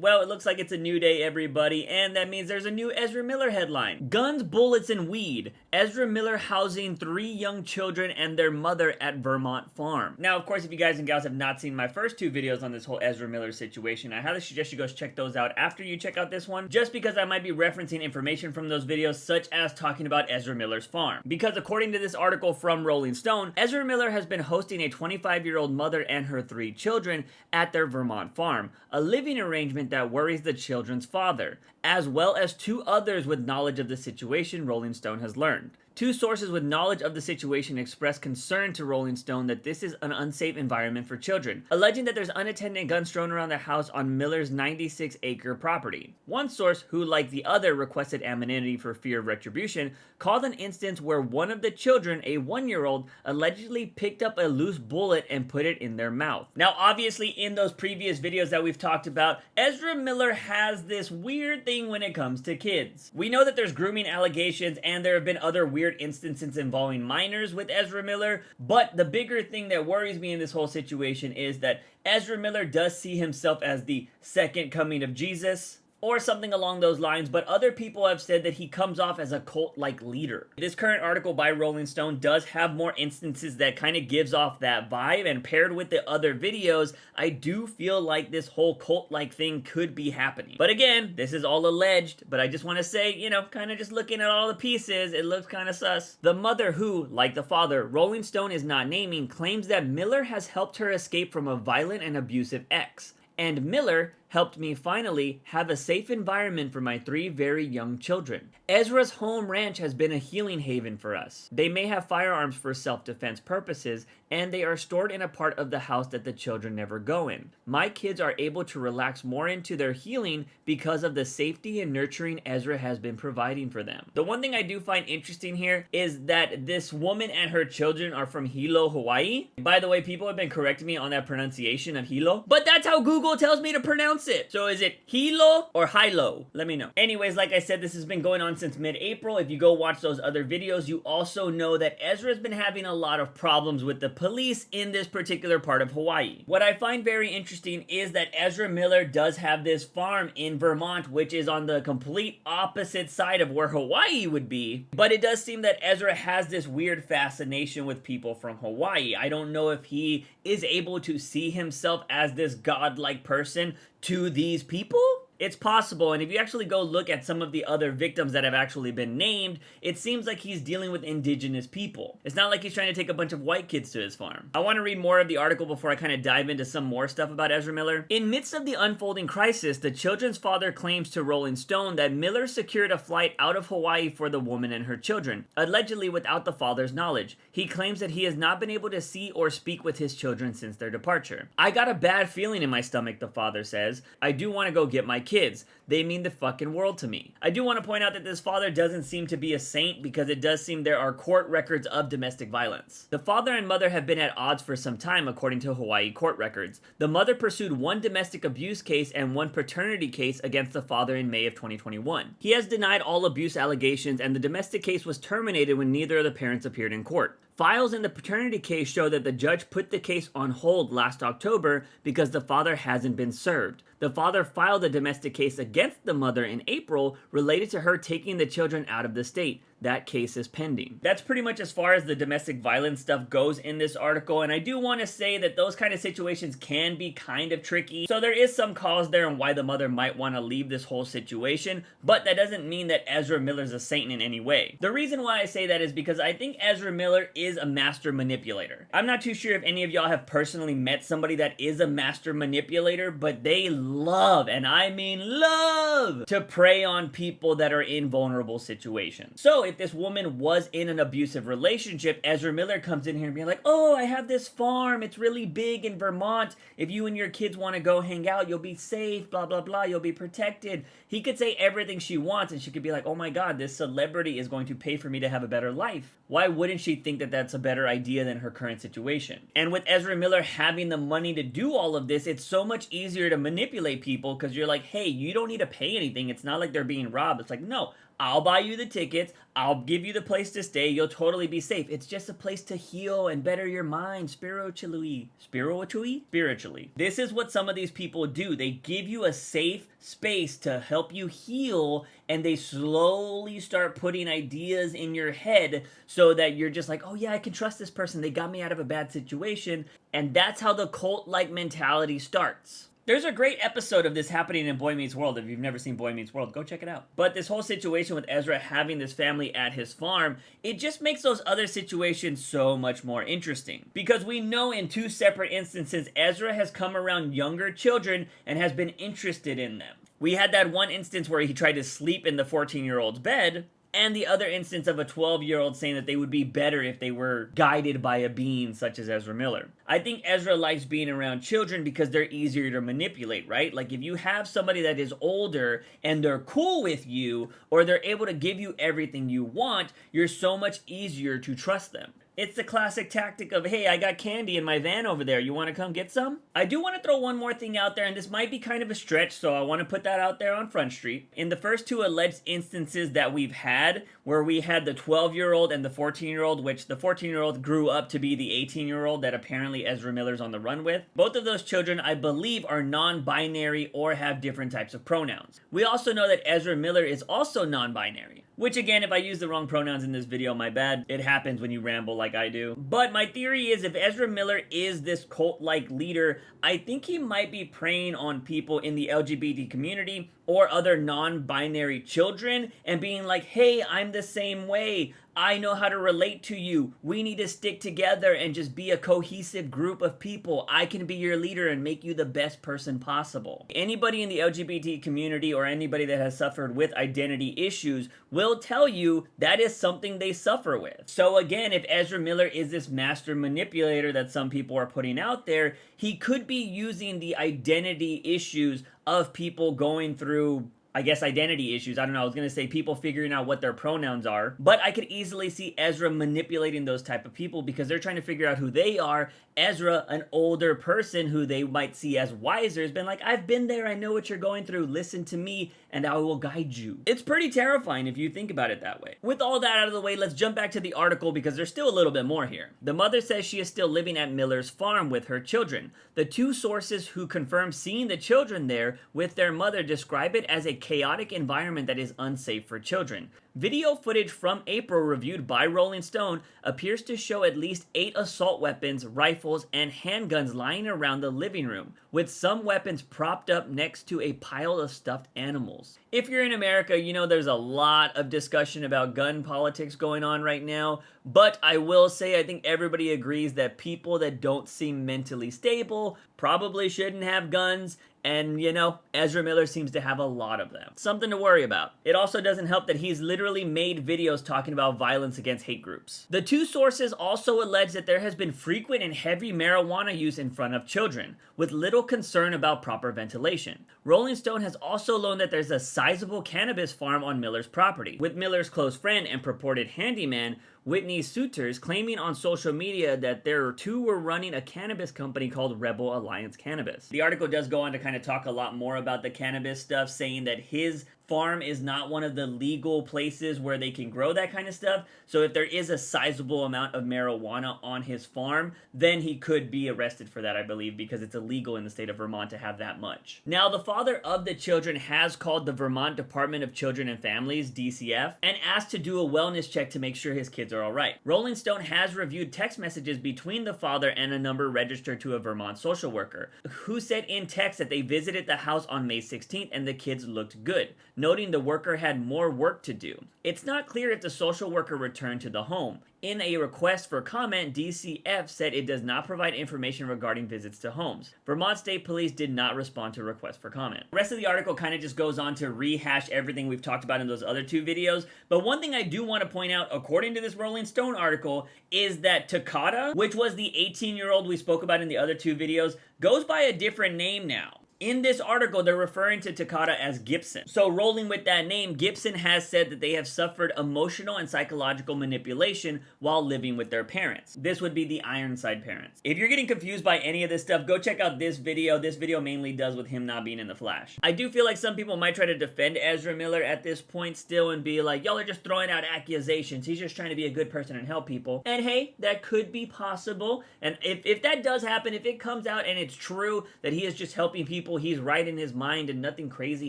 Well, it looks like it's a new day, everybody, and that means there's a new Ezra Miller headline. Guns, bullets, and weed. Ezra Miller housing 3 young children and their mother at Vermont farm. Now, of course, if you guys and gals have not seen my first 2 videos on this whole Ezra Miller situation, I highly suggest you go check those out after you check out this one, just because I might be referencing information from those videos, such as talking about Ezra Miller's farm. Because according to this article from Rolling Stone, Ezra Miller has been hosting a 25-year-old mother and her 3 children at their Vermont farm, a living arrangement that worries the children's father, as well as 2 others with knowledge of the situation, Rolling Stone has learned. 2 sources with knowledge of the situation expressed concern to Rolling Stone that this is an unsafe environment for children, alleging that there's unattended guns thrown around the house on Miller's 96-acre property. One source, who like the other requested anonymity for fear of retribution, called an instance where one of the children, a 1-year-old, allegedly picked up a loose bullet and put it in their mouth. Now, obviously, in those previous videos that we've talked about, Ezra Miller has this weird thing when it comes to kids. We know that there's grooming allegations and there have been other weird instances involving minors with Ezra Miller, but the bigger thing that worries me in this whole situation is that Ezra Miller does see himself as the second coming of Jesus, or something along those lines, but other people have said that he comes off as a cult-like leader. This current article by Rolling Stone does have more instances that kind of gives off that vibe, and paired with the other videos, I do feel like this whole cult-like thing could be happening. But again, this is all alleged, but I just want to say, you know, kind of just looking at all the pieces, it looks kind of sus. The mother who, like the father, Rolling Stone is not naming, claims that Miller has helped her escape from a violent and abusive ex. And Miller helped me finally have a safe environment for my 3 very young children. Ezra's home ranch has been a healing haven for us. They may have firearms for self-defense purposes, and they are stored in a part of the house that the children never go in. My kids are able to relax more into their healing because of the safety and nurturing Ezra has been providing for them. The one thing I do find interesting here is that this woman and her children are from Hilo, Hawaii. By the way, people have been correcting me on that pronunciation of Hilo, but that's how Google tells me to pronounce it. So is it Hilo or Hilo? Let me know. Anyways, like I said, this has been going on since mid-April. If you go watch those other videos, you also know that Ezra's been having a lot of problems with the police in this particular part of Hawaii. What I find very interesting is that Ezra Miller does have this farm in Vermont, which is on the complete opposite side of where Hawaii would be, but it does seem that Ezra has this weird fascination with people from Hawaii. I don't know if he is able to see himself as this godlike person to these people. It's possible, and if you actually go look at some of the other victims that have actually been named, it seems like he's dealing with indigenous people. It's not like he's trying to take a bunch of white kids to his farm. I want to read more of the article before I kind of dive into some more stuff about Ezra Miller. In midst of the unfolding crisis, the children's father claims to Rolling Stone that Miller secured a flight out of Hawaii for the woman and her children, allegedly without the father's knowledge. He claims that he has not been able to see or speak with his children since their departure. I got a bad feeling in my stomach, the father says. I do want to go get my kids. They mean the fucking world to me. I do want to point out that this father doesn't seem to be a saint, because it does seem there are court records of domestic violence. The father and mother have been at odds for some time, according to Hawaii court records. The mother pursued 1 domestic abuse case and 1 paternity case against the father in May of 2021. He has denied all abuse allegations, and the domestic case was terminated when neither of the parents appeared in court. Files in the paternity case show that the judge put the case on hold last October because the father hasn't been served. The father filed a domestic case against the mother in April related to her taking the children out of the state. That case is pending. That's pretty much as far as the domestic violence stuff goes in this article, and I do want to say that those kind of situations can be kind of tricky, so there is some cause there on why the mother might want to leave this whole situation, but that doesn't mean that Ezra Miller's a saint in any way. The reason why I say that is because I think Ezra Miller is a master manipulator. I'm not too sure if any of y'all have personally met somebody that is a master manipulator, but they love, and I mean love, to prey on people that are in vulnerable situations. So if this woman was in an abusive relationship, Ezra Miller comes in here and be like, oh, I have this farm, it's really big in Vermont, if you and your kids want to go hang out, you'll be safe, blah blah blah, you'll be protected. He could say everything she wants, and she could be like, oh my god, this celebrity is going to pay for me to have a better life. Why wouldn't she think that that's a better idea than her current situation? And with Ezra Miller having the money to do all of this, it's so much easier to manipulate manipulate people because you're like, hey, you don't need to pay anything. It's not like they're being robbed. It's like, no, I'll buy you the tickets. I'll give you the place to stay. You'll totally be safe. It's just a place to heal and better your mind spiritually. Spiritually. This is what some of these people do. They give you a safe space to help you heal, and they slowly start putting ideas in your head so that you're just like, oh yeah, I can trust this person. They got me out of a bad situation. And that's how the cult-like mentality starts. There's a great episode of this happening in Boy Meets World. If you've never seen Boy Meets World, go check it out. But this whole situation with Ezra having this family at his farm, it just makes those other situations so much more interesting. Because we know in 2 separate instances, Ezra has come around younger children and has been interested in them. We had that one instance where he tried to sleep in the 14-year-old's bed, and the other instance of a 12-year-old saying that they would be better if they were guided by a being such as Ezra Miller. I think Ezra likes being around children because they're easier to manipulate, right? Like if you have somebody that is older and they're cool with you, or they're able to give you everything you want, you're so much easier to trust them. It's the classic tactic of, hey, I got candy in my van over there. You want to come get some? I do want to throw one more thing out there, and this might be kind of a stretch, so I want to put that out there on Front Street. In the first 2 alleged instances that we've had, where we had the 12-year-old and the 14-year-old, which the 14-year-old grew up to be the 18-year-old that apparently Ezra Miller's on the run with, both of those children, I believe, are non-binary or have different types of pronouns. We also know that Ezra Miller is also non-binary. Which again, if I use the wrong pronouns in this video, my bad. It happens when you ramble like I do. But my theory is if Ezra Miller is this cult-like leader, I think he might be preying on people in the LGBT community or other non-binary children and being like, hey, I'm the same way. I know how to relate to you. We need to stick together and just be a cohesive group of people. I can be your leader and make you the best person possible. Anybody in the LGBT community or anybody that has suffered with identity issues will tell you that is something they suffer with. So again, if Ezra Miller is this master manipulator that some people are putting out there, he could be using the identity issues of people going through, I guess, identity issues. I don't know, I was gonna say people figuring out what their pronouns are, but I could easily see Ezra manipulating those type of people because they're trying to figure out who they are. Ezra, an older person who they might see as wiser, has been like, I've been there, I know what you're going through, listen to me, and I will guide you. It's pretty terrifying if you think about it that way. With all that out of the way, let's jump back to the article because there's still a little bit more here. The mother says she is still living at Miller's farm with her children. The 2 sources who confirm seeing the children there with their mother describe it as a chaotic environment that is unsafe for children. Video footage from April reviewed by Rolling Stone appears to show at least 8 assault weapons, rifles, and handguns lying around the living room, with some weapons propped up next to a pile of stuffed animals. If you're in America, you know there's a lot of discussion about gun politics going on right now, but I will say I think everybody agrees that people that don't seem mentally stable probably shouldn't have guns. And, you know, Ezra Miller seems to have a lot of them. Something to worry about. It also doesn't help that he's literally made videos talking about violence against hate groups. The 2 sources also allege that there has been frequent and heavy marijuana use in front of children, with little concern about proper ventilation. Rolling Stone has also learned that there's a sizable cannabis farm on Miller's property, with Miller's close friend and purported handyman, Whitney Suiters, claiming on social media that their 2 were running a cannabis company called Rebel Alliance Cannabis. The article does go on to kind of talk a lot more about the cannabis stuff, saying that his farm is not one of the legal places where they can grow that kind of stuff. So if there is a sizable amount of marijuana on his farm, then he could be arrested for that, I believe, because it's illegal in the state of Vermont to have that much. Now, the father of the children has called the Vermont Department of Children and Families, DCF, and asked to do a wellness check to make sure his kids are all right. Rolling Stone has reviewed text messages between the father and a number registered to a Vermont social worker, who said in text that they visited the house on May 16th and the kids looked good, noting the worker had more work to do. It's not clear if the social worker returned to the home. In a request for comment, DCF said it does not provide information regarding visits to homes. Vermont State Police did not respond to a request for comment. The rest of the article kind of just goes on to rehash everything we've talked about in those other 2 videos, but one thing I do want to point out, according to this Rolling Stone article, is that Takata, which was the 18-year-old we spoke about in the other 2 videos, goes by a different name now. In this article, they're referring to Takata as Gibson. So rolling with that name, Gibson has said that they have suffered emotional and psychological manipulation while living with their parents. This would be the Ironside parents. If you're getting confused by any of this stuff, go check out this video. This video mainly does with him not being in the Flash. I do feel like some people might try to defend Ezra Miller at this point still and be like, y'all are just throwing out accusations. He's just trying to be a good person and help people. And hey, that could be possible. And if that does happen, if it comes out and it's true that he is just helping people, he's right in his mind and nothing crazy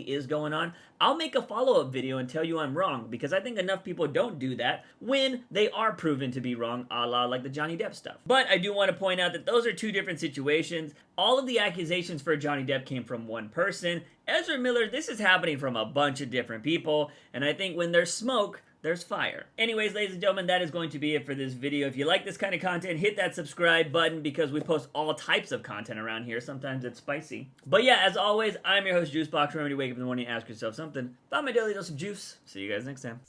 is going on, I'll make a follow-up video and tell you I'm wrong, because I think enough people don't do that when they are proven to be wrong, a la like the Johnny Depp stuff. But I do want to point out that those are two different situations. All of the accusations for Johnny Depp came from one person. Ezra Miller, this is happening from a bunch of different people, and I think when there's smoke, there's fire. Anyways, ladies and gentlemen, that is going to be it for this video. If you like this kind of content, hit that subscribe button, because we post all types of content around here. Sometimes it's spicy. But yeah, as always, I'm your host, JUICEbox. Remember to wake up in the morning and ask yourself something. Found my daily dose of juice. See you guys next time.